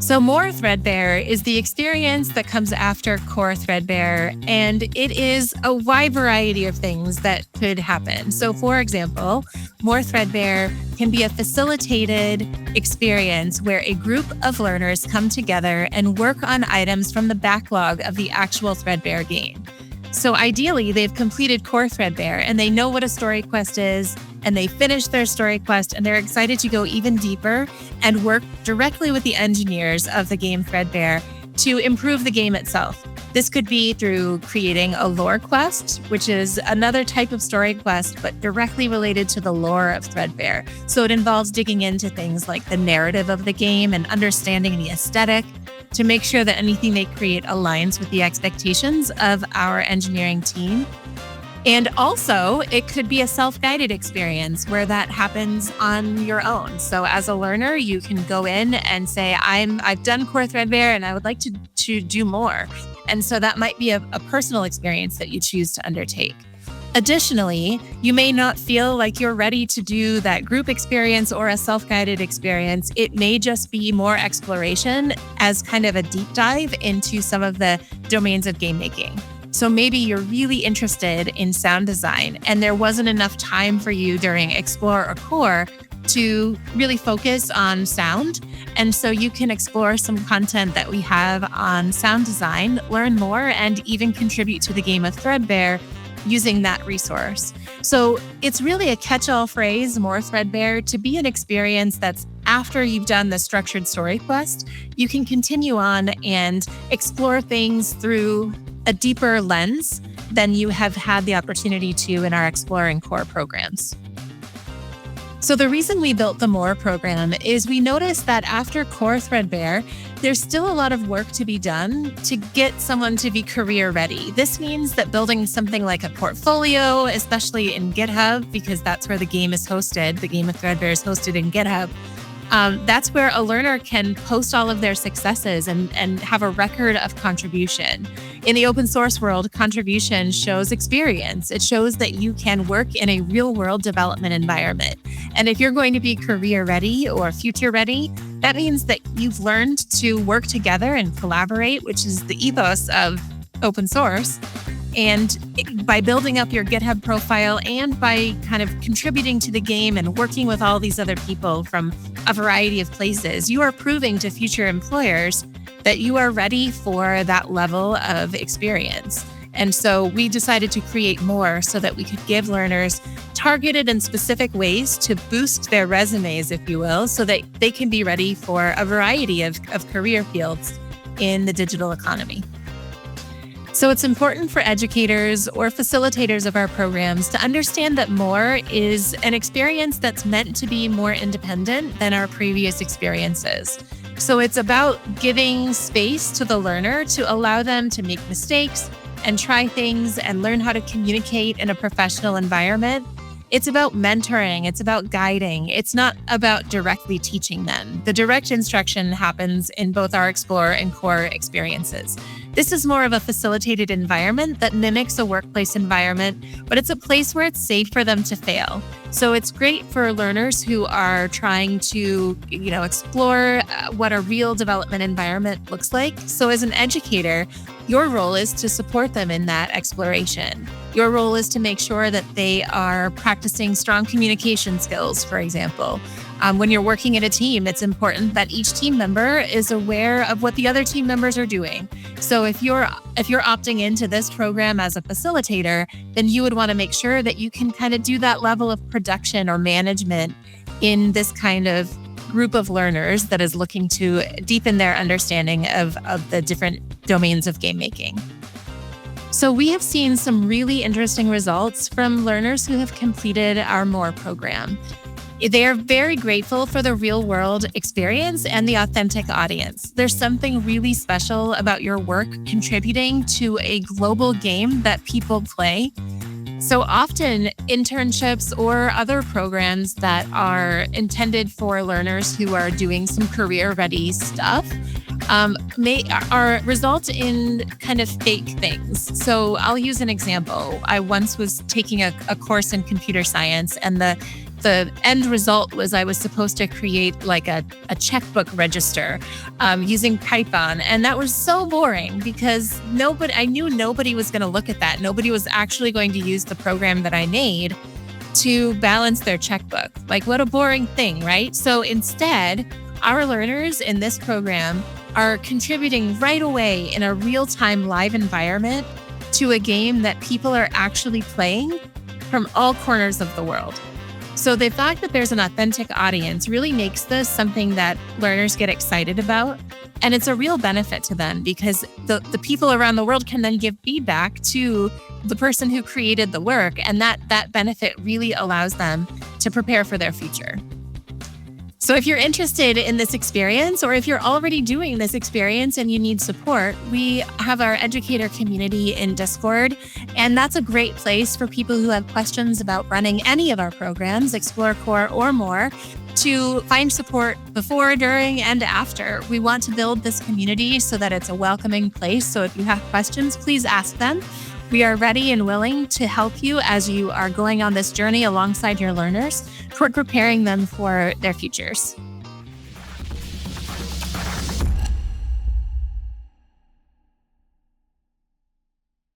So More Threadbare is the experience that comes after Core Threadbare, and it is a wide variety of things that could happen. So for example, More Threadbare can be a facilitated experience where a group of learners come together and work on items from the backlog of the actual Threadbare game. So ideally, they've completed Core Threadbare and they know what a story quest is, and they finished their story quest and they're excited to go even deeper and work directly with the engineers of the game Threadbare to improve the game itself. This could be through creating a lore quest, which is another type of story quest, but directly related to the lore of Threadbare. So it involves digging into things like the narrative of the game and understanding the aesthetic to make sure that anything they create aligns with the expectations of our engineering team. And also, it could be a self-guided experience where that happens on your own. So as a learner, you can go in and say, I've done Core Threadbare and I would like to do more. And so that might be a personal experience that you choose to undertake. Additionally, you may not feel like you're ready to do that group experience or a self-guided experience. It may just be more exploration as kind of a deep dive into some of the domains of game making. So maybe you're really interested in sound design and there wasn't enough time for you during Explore or Core to really focus on sound. And so you can explore some content that we have on sound design, learn more, and even contribute to the game of Threadbare using that resource. So it's really a catch-all phrase, More Threadbare, to be an experience that's after you've done the structured story quest. You can continue on and explore things through a deeper lens than you have had the opportunity to in our Explore and Core programs. So the reason we built the More program is we noticed that after Core Threadbare, there's still a lot of work to be done to get someone to be career ready. This means that building something like a portfolio, especially in GitHub, because that's where the game is hosted, the game of Threadbare is hosted in GitHub. That's where a learner can post all of their successes and have a record of contribution. In the open source world, contribution shows experience. It shows that you can work in a real world development environment. And if you're going to be career ready or future ready, that means that you've learned to work together and collaborate, which is the ethos of open source. And by building up your GitHub profile and by kind of contributing to the game and working with all these other people from a variety of places, you are proving to future employers that you are ready for that level of experience. And so we decided to create More so that we could give learners targeted and specific ways to boost their resumes, if you will, so that they can be ready for a variety of career fields in the digital economy. So it's important for educators or facilitators of our programs to understand that More is an experience that's meant to be more independent than our previous experiences. So it's about giving space to the learner to allow them to make mistakes and try things and learn how to communicate in a professional environment. It's about mentoring. It's about guiding. It's not about directly teaching them. The direct instruction happens in both our Explore and Core experiences. This is more of a facilitated environment that mimics a workplace environment, but it's a place where it's safe for them to fail. So it's great for learners who are trying to, explore what a real development environment looks like. So as an educator, your role is to support them in that exploration. Your role is to make sure that they are practicing strong communication skills, for example. When you're working in a team, it's important that each team member is aware of what the other team members are doing. So if you're opting into this program as a facilitator, then you would want to make sure that you can kind of do that level of production or management in this kind of group of learners that is looking to deepen their understanding of the different domains of game making. So we have seen some really interesting results from learners who have completed our More program. They are very grateful for the real-world experience and the authentic audience. There's something really special about your work contributing to a global game that people play. So often, internships or other programs that are intended for learners who are doing some career-ready stuff are result in kind of fake things. So I'll use an example. I once was taking a course in computer science, and the end result was I was supposed to create like a checkbook register using Python. And that was so boring because I knew nobody was going to look at that. Nobody was actually going to use the program that I made to balance their checkbook. Like, what a boring thing, right? So instead, our learners in this program are contributing right away in a real-time live environment to a game that people are actually playing from all corners of the world. So the fact that there's an authentic audience really makes this something that learners get excited about. And it's a real benefit to them because the people around the world can then give feedback to the person who created the work. And that benefit really allows them to prepare for their future. So if you're interested in this experience, or if you're already doing this experience and you need support, we have our Educator community in Discord. And that's a great place for people who have questions about running any of our programs, Explore Core or more, to find support before, during, and after. We want to build this community so that it's a welcoming place. So if you have questions, please ask them. We are ready and willing to help you as you are going on this journey alongside your learners toward preparing them for their futures.